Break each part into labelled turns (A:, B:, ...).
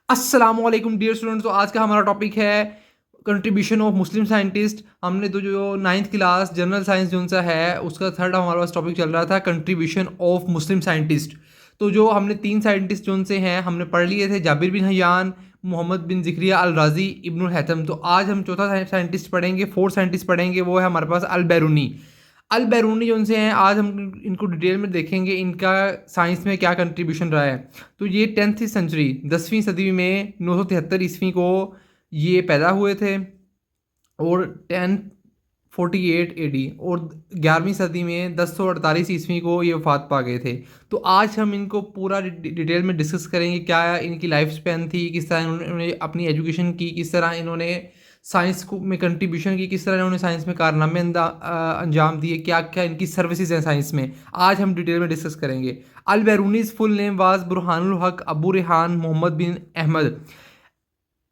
A: अस्सलामुअलैकुम dear students. तो आज का हमारा टॉपिक है कंट्रीब्यूशन ऑफ मुस्लिम साइंटिस्ट। हमने तो जो नाइन्थ क्लास जनरल साइंस जो सा है उसका थर्ड हमारे पास टॉपिक चल रहा था कंट्रीब्यूशन ऑफ मुस्लिम साइंटिस्ट। तो जो हमने तीन साइंटिस्ट जो से हैं हमने पढ़ लिए थे, जाबिर बिन हयान, मोहम्मद बिन जिक्रिया अल राजी, इब्नुल हैथम। तो आज हम चौथा साइंटिस्ट पढ़ेंगे, फोर्थ साइंटिस्ट पढ़ेंगे, वो है हमारे पास अल बैरूनी। अल बैरूनी जो उनसे हैं आज हम इनको डिटेल में देखेंगे, इनका साइंस में क्या कंट्रीब्यूशन रहा है। तो ये 10th सेंचुरी 10वीं सदी में 973 ईस्वी को ये पैदा हुए थे और 1048 AD और 11वीं सदी में 1048 ईस्वी को ये वफात पा गए थे। तो आज हम इनको पूरा डिटेल में डिस्कस करेंगे, क्या इनकी लाइफ स्पैन थी, किस तरह इन्होंने अपनी एजुकेशन की, किस तरह इन्होंने साइंस को में कंट्रीब्यूशन की, किस तरह इन्होंने साइंस में कारनामे अंजाम दिए, क्या क्या इनकी सर्विसेज हैं साइंस में। आज हम डिटेल में डिस्कस करेंगे। अल बैरूनीज फुल नेम वाज बुरहानुल हक अबू रेहान मोहम्मद बिन अहमद।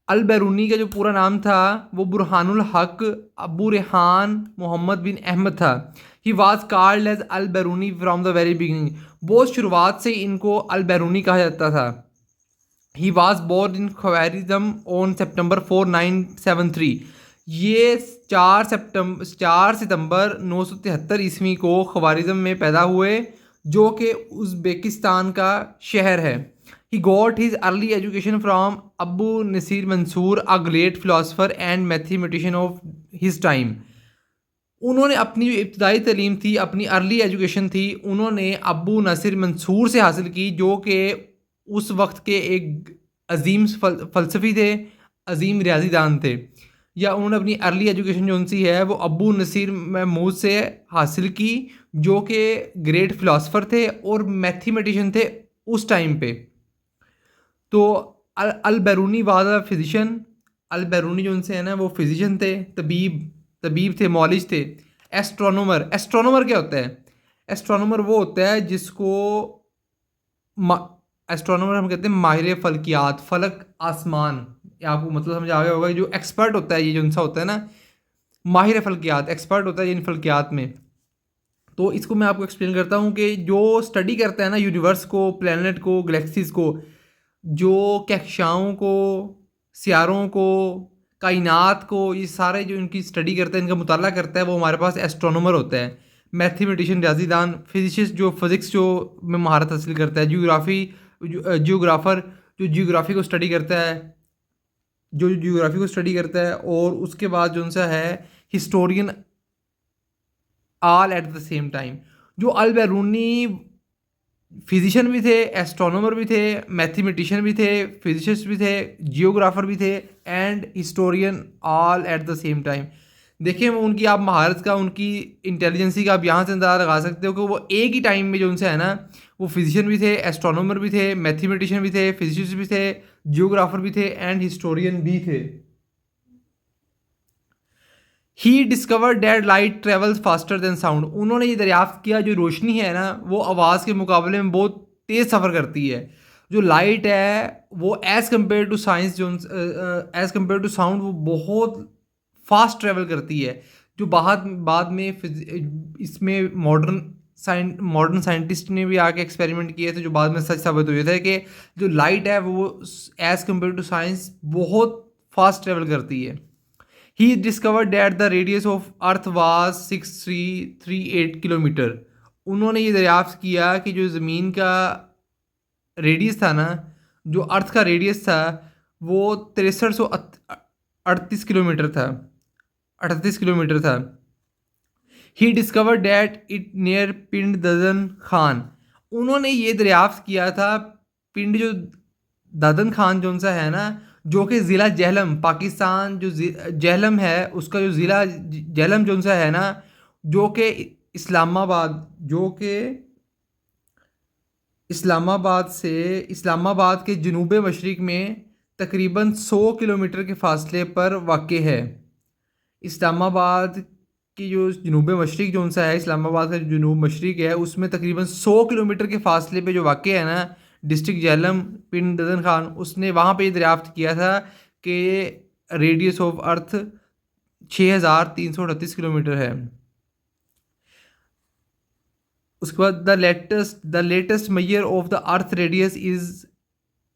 A: अल बैरूनी का जो पूरा नाम था वो बुरहानुल हक अबू रेहान मोहम्मद बिन अहमद था। He was called as Al Biruni from the very beginning. बहुत शुरुआत से इनको अल बैरूनी कहा जाता था। He was born in Khwarizm on September 4, 973। ये 4 सितंबर 973 ईस्वी को ख्वारिज़म में पैदा हुए, जो कि उज़्बेकिस्तान का शहर है। He got his early education from Abu Nasir Mansur, a great philosopher and mathematician of his time. उन्होंने अपनी जो इब्तदाई तालीम थी, अपनी अर्ली एजुकेशन थी, उन्होंने अबू नसीर मंसूर से हासिल की, जो कि उस वक्त के एक अजीम फ़लसफ़ी थे, अजीम रियाजीदान थे। या उन्होंने अपनी अर्ली एजुकेशन जो उनसी है वो अबू नसीर महमूद से हासिल की, जो कि ग्रेट फ़िलासफ़र थे और मैथमेटिशियन थे उस टाइम पे। तो अल बैरूनी वाज अ फिजिशियन। अल बैरूनी जो उनसे है ना वो फिजिशियन थे, तबीब तबीब थे, मौलिज थे। एस्ट्रोनोमर, एस्ट्रोनोमर क्या होता है? एस्ट्रोनोमर वो होता है जिसको एस्ट्रोनोमर हम कहते हैं माहिर फल्कियात, फलक आसमान। ये आपको मतलब समझ आ गया होगा। जो एक्सपर्ट होता है, ये जो उनसा होता है ना, माहिर फल्कियात, एक्सपर्ट होता है इन फल्कियात में। तो इसको मैं आपको एक्सप्लेन करता हूँ कि जो स्टडी करता है ना यूनिवर्स को, प्लैनेट को, गैलेक्सीज को, जो कक्षाओं को, सियारों को, कायनात को, ये सारे जो इनकी स्टडी करता है, इनका मुताला करता है, वो हमारे पास एस्ट्रोनोमर होता है। मैथमेटिशियन, रियाजीदान, फिजिसिस्ट जो फिज़िक्स जो में महारत हासिल करता है। जियोग्राफर जो जियोग्राफी को स्टडी करता है, जो जियोग्राफी को स्टडी करता है। और उसके बाद जो उनसा है historian, all at the same time. जो अल बैरूनी फिजिशियन भी थे, एस्ट्रोनोमर भी थे, मैथमेटिशियन भी थे, फिजिसिस्ट भी थे, जियोग्राफर भी थे and historian, all at the same time. देखिए वो उनकी आप महारत का, उनकी इंटेलिजेंसी का आप यहाँ से अंदाज़ा लगा सकते हो कि वो एक ही टाइम में जो उनसे है ना, वो फिजिशियन भी थे, एस्ट्रोनोमर भी थे, मैथमेटिशियन भी थे, फिजिसिस्ट भी थे, जियोग्राफर भी थे एंड हिस्टोरियन भी थे। He discovered that light travels faster than sound. उन्होंने ये दरियाफ्त किया जो रोशनी है ना वो आवाज़ के मुकाबले में बहुत तेज़ सफ़र करती है। जो लाइट है वो एज़ कम्पेयर टू साइंस जो एज़ कम्पेयर टू साउंड वो बहुत फास्ट ट्रेवल करती है। जो बाद बाद में इसमें मॉडर्न साइंटिस्ट ने भी आके एक्सपेरिमेंट किए थे, जो बाद में सच साबित हुए थे कि जो लाइट है वो एज़ कम्पेयर टू साइंस बहुत फास्ट ट्रेवल करती है। He discovered that the radius of earth was 6338 kilometre. उन्होंने ये दरियाफ्त किया कि जो ज़मीन का रेडियस था ना, जो अर्थ का रेडियस था वो 6338 किलोमीटर था, 38 किलोमीटर था। He discovered that it near पिंड ददन खान। उन्होंने ये दरियाफ्त किया था पिंड जो ददन खान जो सा है ना, जो कि ज़िला जहलम पाकिस्तान, जो जहलम है उसका जो ज़िला जहलम जो सा है ना, जो कि इस्लामाबाद, जो कि इस्लामाबाद के जनूब मशरिक़ में तकरीबन 100 किलोमीटर के फ़ासले पर वाक़ है। इस्लामाबाद की जो जनूब मशरिक़ जो सा है, इस्लामाबाद का जो जनूब मशरिक़ है उसमें तकरीबन 100 किलोमीटर के फ़ासले पे जो वाक़ है ना डिस्ट्रिक्ट जहलम, पिंड ददन खान, उसने वहाँ पे दरियाफ्त किया था कि रेडियस ऑफ अर्थ 6338 किलोमीटर है। उसके बाद the latest measure of the earth radius is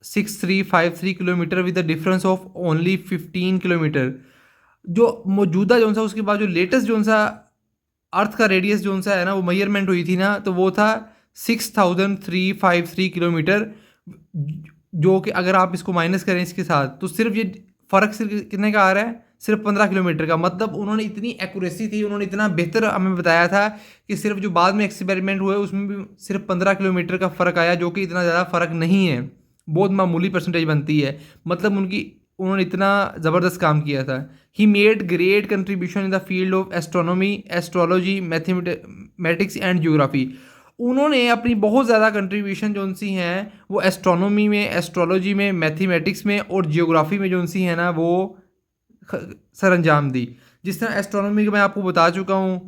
A: 6353 kilometre with the difference of only 15 kilometre. जो मौजूदा जो सा उसके बाद जो लेटेस्ट जो सा अर्थ का रेडियस जो सा है ना वो मेजरमेंट हुई थी ना, तो वो था 6353 किलोमीटर। जो कि अगर आप इसको माइनस करें इसके साथ तो सिर्फ ये फ़र्क सिर्फ कितने का आ रहा है, सिर्फ 15 किलोमीटर का। मतलब उन्होंने इतनी एक्यूरेसी थी, उन्होंने इतना बेहतर हमें बताया था कि सिर्फ जो बाद में एक्सपेरिमेंट हुए उसमें भी सिर्फ 15 किलोमीटर का फ़र्क आया, जो कि इतना ज़्यादा फ़र्क नहीं है, बहुत मामूली परसेंटेज बनती है। मतलब उन्होंने इतना ज़बरदस्त काम किया था। He made great contribution in the field of astronomy, astrology, mathematics and geography. उन्होंने अपनी बहुत ज़्यादा कंट्रीब्यूशन जो सी हैं वो एस्ट्रोनॉमी में, एस्ट्रोलॉजी में, मैथमेटिक्स में और जियोग्राफी में जो सी है ना वो सर अंजाम दी। जिस तरह एस्ट्रोनॉमी का मैं आपको बता चुका हूँ,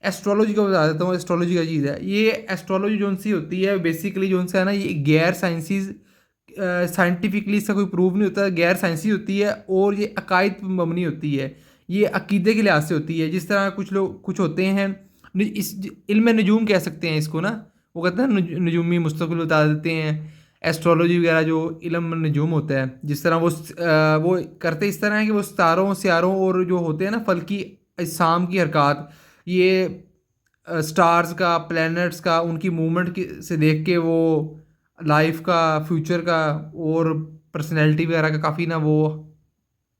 A: एस्ट्रोलॉजी को बता देता हूँ। एस्ट्रोलॉजी का चीज़ है ये, एस्ट्रोलॉजी जो सी होती है बेसिकली जो सा है ना, ये गैर साइंसीज, साइंटिफिकली इसका कोई प्रूव नहीं होता, गैर साइंसी होती है और ये अकायद पर मबनी होती है, ये अकीदे के लिहाज से होती है। जिस तरह कुछ लोग कुछ होते हैं, इस इल्म नजूम कह सकते हैं इसको ना, वो कहते हैं नजूमी मुस्तकिल बता देते हैं। एस्ट्रोलॉजी वगैरह जो इल्म नजूम होता है, जिस तरह वो करते इस तरह है कि वो सितारों स्यारों और जो होते हैं ना फल्की अजसाम की हरकत, ये स्टार्स का, प्लैनेट्स का, उनकी मूवमेंट से देख के वो लाइफ का, फ्यूचर का और पर्सनैलिटी वगैरह का काफ़ी ना वो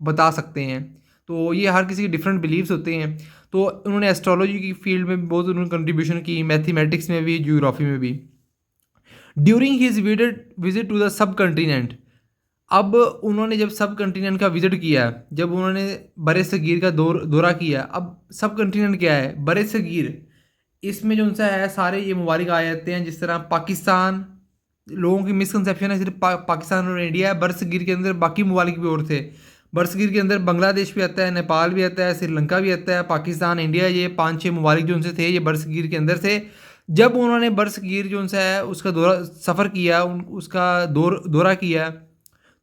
A: बता सकते हैं। तो ये हर किसी के डिफरेंट बिलीव्स होते हैं। तो उन्होंने एस्ट्रोलॉजी की फील्ड में बहुत उन्होंने कंट्रीब्यूशन की, मैथमेटिक्स में भी, ज्योग्राफी में भी। During his visit to the subcontinent, अब उन्होंने जब सब कंटिनेंट का विजिट किया, जब उन्होंने बरे सगीर का दौरा किया। अब सब कंटिनेंट क्या है, बरे सगीर, इसमें जो उनसा है सारे ये ममालिक आ जाते हैं। जिस तरह पाकिस्तान, लोगों की मिसकंसेप्शन है सिर्फ पाकिस्तान और इंडिया है, बरसगीर के अंदर बाकी ममालिक भी और थे। बरसगीर के अंदर बांग्लादेश भी आता है, नेपाल भी आता है, श्रीलंका भी आता है, पाकिस्तान, इंडिया, ये 5-6 ममालिक जो उनसे थे ये बरसगीर के अंदर थे। जब उन्होंने बरसगीर जो उनसे है उसका सफ़र किया, उसका दौरा किया,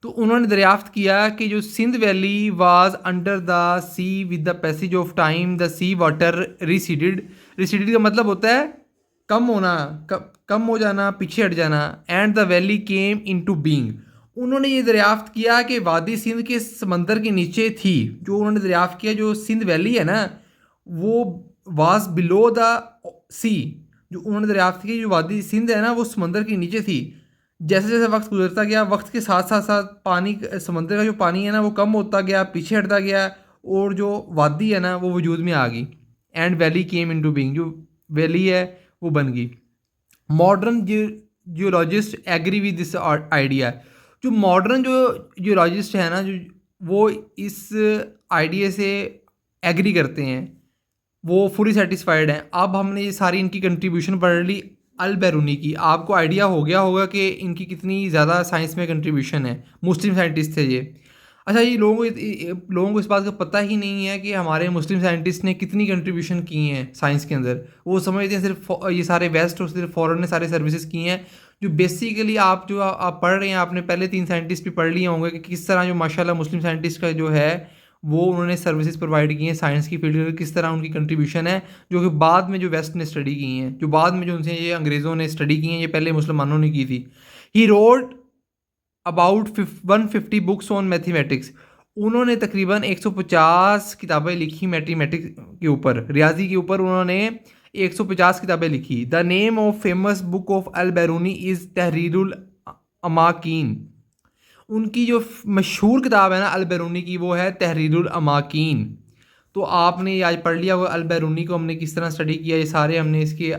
A: तो उन्होंने दरियाफ्त किया कि जो Sindh valley was under the sea with the passage of time the sea water receded. Receded का मतलब होता है कम होना, कम हो जाना, पीछे हट जाना। And the valley came into being. उन्होंने ये दरियाफ्त किया कि वादी सिंध के समंदर के नीचे थी। जो उन्होंने दरियाफ्त किया, जो सिंध वैली है ना वो वाज बिलो द सी। जो उन्होंने दरियाफ्त की, जो वादी सिंध है ना वो समंदर के नीचे थी। जैसे जैसे वक्त गुजरता गया, वक्त के साथ साथ साथ पानी, समंदर का जो पानी है ना वो कम होता गया, पीछे हटता गया, और जो वादी है ना वो वजूद में आ गई। And valley came into being, जो वैली है वो बन गई। Modern geologist agree with this idea. जो मॉडर्न जो जियोलॉजिस्ट है ना, जो वो इस आइडिया से एग्री करते हैं, वो फुली सेटिस्फाइड हैं। अब हमने ये सारी इनकी कंट्रीब्यूशन पढ़ ली अल बैरूनी की। आपको आइडिया हो गया होगा कि इनकी कितनी ज़्यादा साइंस में कंट्रीब्यूशन है। मुस्लिम साइंटिस्ट थे ये। अच्छा, ये लोगों को इस बात का पता ही नहीं है कि हमारे मुस्लिम साइंटिस्ट ने कितनी कंट्रीब्यूशन की हैं साइंस के अंदर। वो समझते हैं सिर्फ ये सारे वेस्ट और सिर्फ फॉरेन ने सारे सर्विसेज की हैं। जो बेसिकली आप पढ़ रहे हैं, आपने पहले 3 साइंटिस्ट भी पढ़ लिए होंगे कि किस तरह जो माशाल्लाह मुस्लिम साइंटिस्ट का जो है वो उन्होंने सर्विसेज प्रोवाइड की हैं साइंस की फील्ड में, किस तरह उनकी कंट्रीब्यूशन है, जो कि बाद में जो वेस्ट ने स्टडी की हैं, जो बाद में जो उनसे ये अंग्रेज़ों ने स्टडी की हैं, ये पहले मुसलमानों ने की थी। He wrote about 150 books on mathematics. उन्होंने तकरीबन 150 किताबें लिखी मैथमेटिक्स के ऊपर, रियाजी के ऊपर उन्होंने 150 किताबें लिखी। The name of famous book of Al Biruni is तहरीरुल अमाकीन। उनकी जो मशहूर किताब है ना अल बैरूनी की, वो है तहरीरुल अमाकीन। तो आपने ये आज पढ़ लिया होगा अल बैरूनी को हमने किस तरह स्टडी किया, ये सारे हमने इसके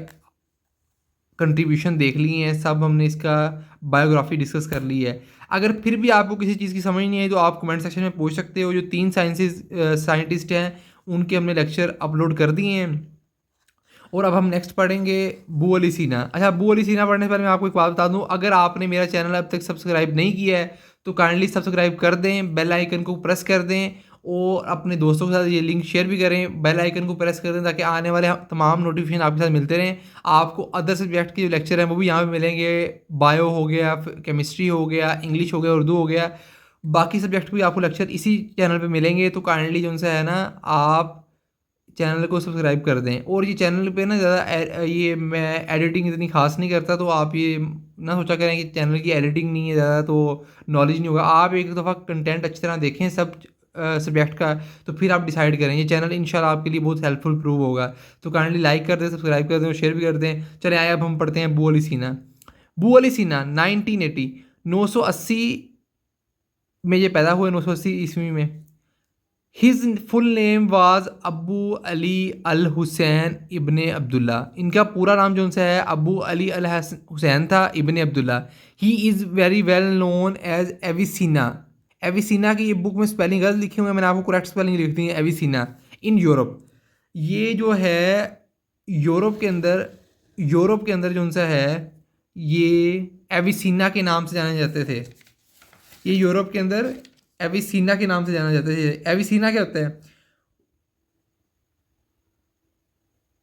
A: कंट्रीब्यूशन देख लिए हैं, सब हमने इसका बायोग्राफी डिस्कस कर ली है। अगर फिर भी आपको किसी चीज़ की समझ नहीं आई तो आप कमेंट सेक्शन में पूछ सकते हो। जो 3 साइंटिस्ट हैं उनके हमने लेक्चर अपलोड कर दिए हैं। और अब हम नेक्स्ट पढ़ेंगे बू अली सीना। अच्छा, बू अली सीना पढ़ने से पहले मैं आपको एक बात बता दूं, अगर आपने मेरा चैनल अब तक सब्सक्राइब नहीं किया है तो काइंडली सब्सक्राइब कर दें, बेल आइकन को प्रेस कर दें और अपने दोस्तों के साथ ये लिंक शेयर भी करें। बेल आइकन को प्रेस कर दें ताकि आने वाले तमाम नोटिफिकेशन आपके साथ मिलते रहें। आपको अदर सब्जेक्ट के जो लेक्चर हैं वो भी यहाँ पे मिलेंगे। बायो हो गया, केमिस्ट्री हो गया, इंग्लिश हो गया, उर्दू हो गया, बाकी सब्जेक्ट भी आपको लेक्चर इसी चैनल पर मिलेंगे। तो काइंडली जो उनसे है ना, आप चैनल को सब्सक्राइब कर दें। और ये चैनल पे ना ज़्यादा ये मैं एडिटिंग इतनी खास नहीं करता, तो आप ये ना सोचा करें कि चैनल की एडिटिंग नहीं है ज़्यादा तो नॉलेज नहीं होगा। आप एक दफ़ा कंटेंट अच्छी तरह देखें सब सब्जेक्ट का, तो फिर आप डिसाइड करें। ये चैनल इंशाल्लाह आपके लिए बहुत हेल्पफुल प्रूव होगा। तो काइंडली लाइक कर दें, सब्सक्राइब कर दें और शेयर भी कर दें। चले आए अब हम पढ़ते हैं अबू अली सीना। अबू अली सीना 1980 980 में ये पैदा हुए, 980 ईस्वी में। His full name was Abu Ali Al Husain ibn Abdullah. इनका पूरा नाम जो उनसे है अबू अली अल हुसैन था ibn Abdullah. He is very well known as Avicenna. Avicenna की ये बुक में स्पेलिंग गलत लिखी हुई है, मैंने आपको करेक्ट स्पेलिंग लिख दी है, एविसीना। इन यूरोप, ये जो है यूरोप के अंदर जो उनसे है ये एविसीना के नाम से जाने जाते थे। ये यूरोप के अंदर एविसीना के नाम से जाना जाता है। एविसीना क्या होता है?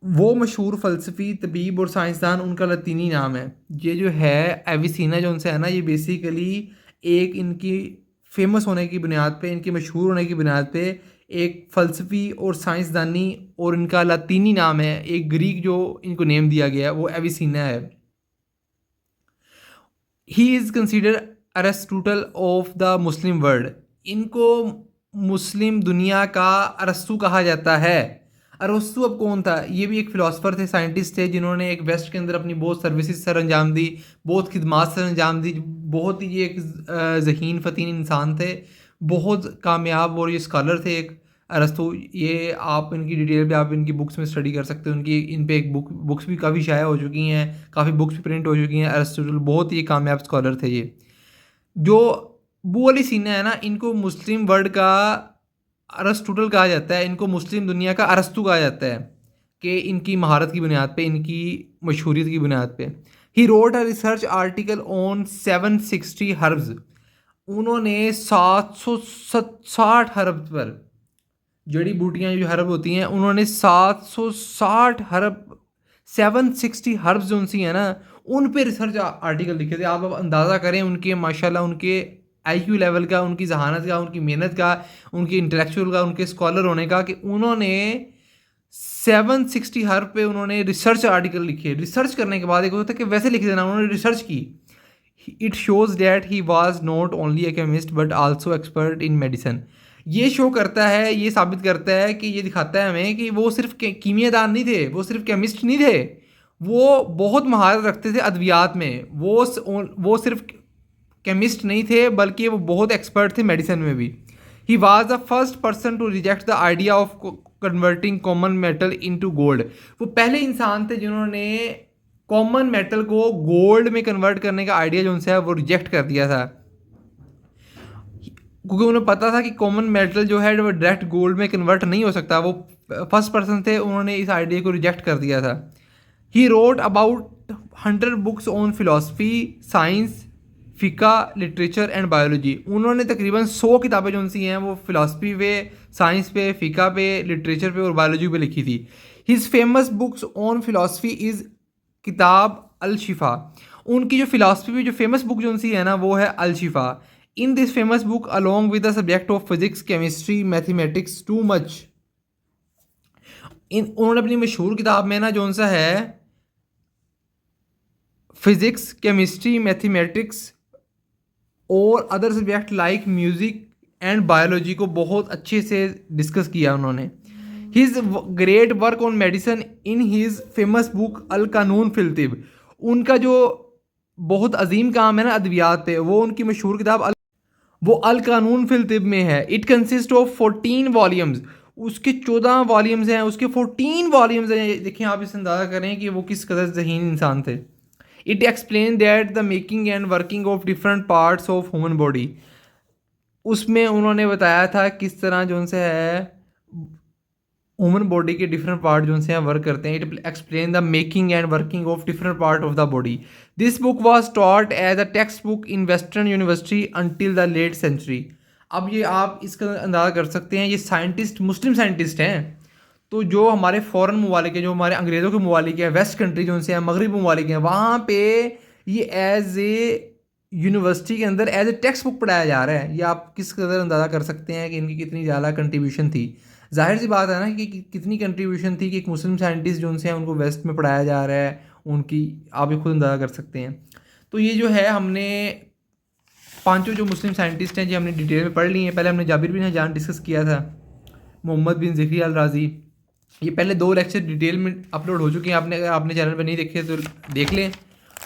A: वो मशहूर फ़लसफ़ी, तबीब और साइंसदान, उनका लतीनी नाम है। ये जो है एविसीना जो उनसे है ना, ये बेसिकली एक इनकी फेमस होने की बुनियाद पे, इनके मशहूर होने की बुनियाद पे एक फ़लसफ़ी और साइंसदानी, और इनका लतीनी नाम है, एक ग्रीक जो इनको नेम दिया गया है वो एविसीना है। He is consider Aristotle of the Muslim world. इनको मुस्लिम दुनिया का अरस्तु कहा जाता है। अरस्तु अब कौन था? ये भी एक फ़िलासफ़र थे, साइंटिस्ट थे, जिन्होंने एक वेस्ट के अंदर अपनी बहुत सर्विसेज सर अंजाम दी, बहुत खिदमात सर अंजाम दी। बहुत ही ये एक ज़हीन फ़तीन इंसान थे, बहुत कामयाब, और ये स्कॉलर थे एक अरस्तु। ये आप इनकी डिटेल पे आप इनकी बुक्स में स्टडी कर सकते हो। उनकी इन पे एक बुक्स भी काफ़ी शाया हो चुकी हैं, काफ़ी बुक्स भी प्रिंट हो चुकी हैं। अरिस्टोटल बहुत ही कामयाब स्कॉलर थे ये। जो अबू अली सीना है ना, इनको मुस्लिम वर्ल्ड का अरिस्टोटल कहा जाता है, इनको मुस्लिम दुनिया का अरस्तु कहा जाता है, कि इनकी महारत की बुनियाद पे, इनकी मशहूरियत की बुनियाद पे। He wrote a research article on 760 herbs. उन्होंने 760 हर्ब पर, जड़ी बूटियाँ जो हर्ब होती हैं, उन्होंने 760 हर्ब, 760 हर्ब्स जो उनसी हैं ना, उन पे रिसर्च आर्टिकल लिखे थे। आप अब अंदाज़ा करें उनके माशाल्लाह उनके आईक्यू लेवल का, उनकी जहानत का, उनकी मेहनत का, उनकी इंटेलेक्चुअल का, उनके स्कॉलर होने का, कि उन्होंने 760 हर्ब पे उन्होंने रिसर्च आर्टिकल लिखे। रिसर्च करने के बाद एक होता है कि वैसे लिख देना, उन्होंने रिसर्च की। It shows that he was not only a chemist but also expert in medicine. ये शो करता है, ये साबित करता है, कि ये दिखाता है हमें कि वो सिर्फ कीमियादान नहीं थे, वो सिर्फ केमिस्ट नहीं थे, वो बहुत महारत रखते थे अद्वियात में। वो सिर्फ केमिस्ट नहीं थे, बल्कि वो बहुत एक्सपर्ट थे मेडिसिन में भी। He was the first person to reject the idea of converting common metal into gold. वो पहले इंसान थे जिन्होंने कॉमन मेटल को गोल्ड में कन्वर्ट करने का आइडिया जो उनसे है वो रिजेक्ट कर दिया था, क्योंकि उन्हें पता था कि कॉमन मेटल जो है वो डायरेक्ट गोल्ड में कन्वर्ट नहीं हो सकता। वो फर्स्ट पर्सन थे, उन्होंने इस आइडिया को रिजेक्ट कर दिया था। He wrote about 100 books on philosophy, science, फ़िका, लिटरेचर एंड बायोलॉजी। उन्होंने तकरीबन 100 किताबें जो उनसी हैं वो फ़िलासफ़ी पे, साइंस पे, फ़िका पे, लिटरेचर पे और बायोलॉजी पे लिखी थी। His famous books on philosophy is किताब अल शिफा। उनकी जो फ़िलासफ़ी पे जो फेमस बुक जो उनसी है ना, वो है Al Shifa. In this famous book along with the subject of physics, chemistry, mathematics too much. उन्होंने अपनी मशहूर किताब में ना जो उनसा है फिज़िक्स, केमिस्ट्री, मैथमेटिक्स और other subject like music and biology को बहुत अच्छे से डिस्कस किया उन्होंने। His great work on medicine in his famous book Al Qanun fil तिब। उनका जो बहुत अजीम काम है ना अद्वियात पे, वो उनकी मशहूर किताब वो अल कानून फिल तिब में है। It consist of 14 volumes. उसके 14 वॉल्यूम्स हैं, उसके 14 वॉल्यूम्स हैं। देखिए आप इस अंदाज़ा करें कि वो किस कदर ज़हीन इंसान थे। It explain that the making and working of different parts of human body. उसमें उन्होंने बताया था किस तरह जो उनसे है ह्यूमन बॉडी के डिफरेंट पार्ट जो उनसे वर्क करते हैं। It explain the making and working of different part of the body. This book was taught as a text book in western university until the late century. अब ये आप इसका अंदाज़ा कर सकते हैं, ये साइंटिस्ट मुस्लिम साइंटिस्ट हैं, तो जो हमारे फ़ॉरेन ममालिक हैं, जो हमारे अंग्रेज़ों के ममालिक हैं, वेस्ट कंट्री जो उनसे हैं, मगरबी ममालिक हैं, वहाँ पे ये एज ए यूनिवर्सिटी के अंदर एज ए टेक्स्ट बुक पढ़ाया जा रहा है। ये आप किस कदर अंदाज़ा कर सकते हैं कि इनकी कितनी ज़्यादा कंट्रीब्यूशन थी। ज़ाहिर सी बात है ना कि कितनी कंट्रीब्यूशन थी कि एक मुस्लिम साइंटिस्ट जो उनसे उनको वेस्ट में पढ़ाया जा रहा है, उनकी आप ये खुद अंदाज़ा कर सकते हैं। तो ये जो है हमने पांचों जो मुस्लिम साइंटिस्ट हैं जी हमने डिटेल में पढ़ लिए हैं। पहले हमने जाबिर बिन हजान डिस्कस किया था, मोहम्मद बिन ज़िक्री अल राज़ी, ये पहले 2 लेक्चर डिटेल में अपलोड हो चुके हैं। आपने अगर आपने चैनल पर नहीं देखे तो देख लें।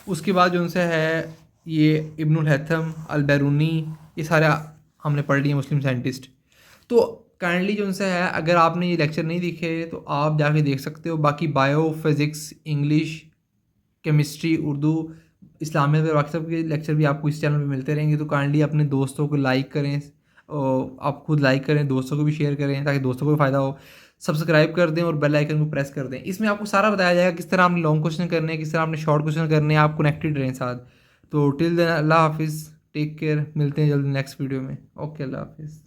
A: उसके बाद जो उनसे है ये इब्नुल हैथम अल बैरूनी, ये सारे हमने पढ़ लिए मुस्लिम साइंटिस्ट। तो काइंडली जो उनसे है अगर आपने ये लेक्चर नहीं देखे तो आप जाके देख सकते हो। बाकी bio, physics, English, chemistry, Urdu, Islamic और बाकी सब के लेक्चर भी आपको इस चैनल पे मिलते रहेंगे। तो काइंडली अपने दोस्तों को लाइक करें और आप खुद लाइक करें, दोस्तों को भी शेयर करें ताकि दोस्तों को भी फ़ायदा हो। सब्सक्राइब कर दें और बेल आइकन को प्रेस कर दें। इसमें आपको सारा बताया जाएगा किस तरह आपने लॉन्ग क्वेश्चन करने हैं, किस तरह आपने शॉर्ट क्वेश्चन करने हैं। आप कनेक्टेड रहें साथ। तो टिल देन अल्लाह हाफिज़, टेक केयर, मिलते हैं जल्द नेक्स्ट वीडियो में। ओके, अल्लाह हाफिज़।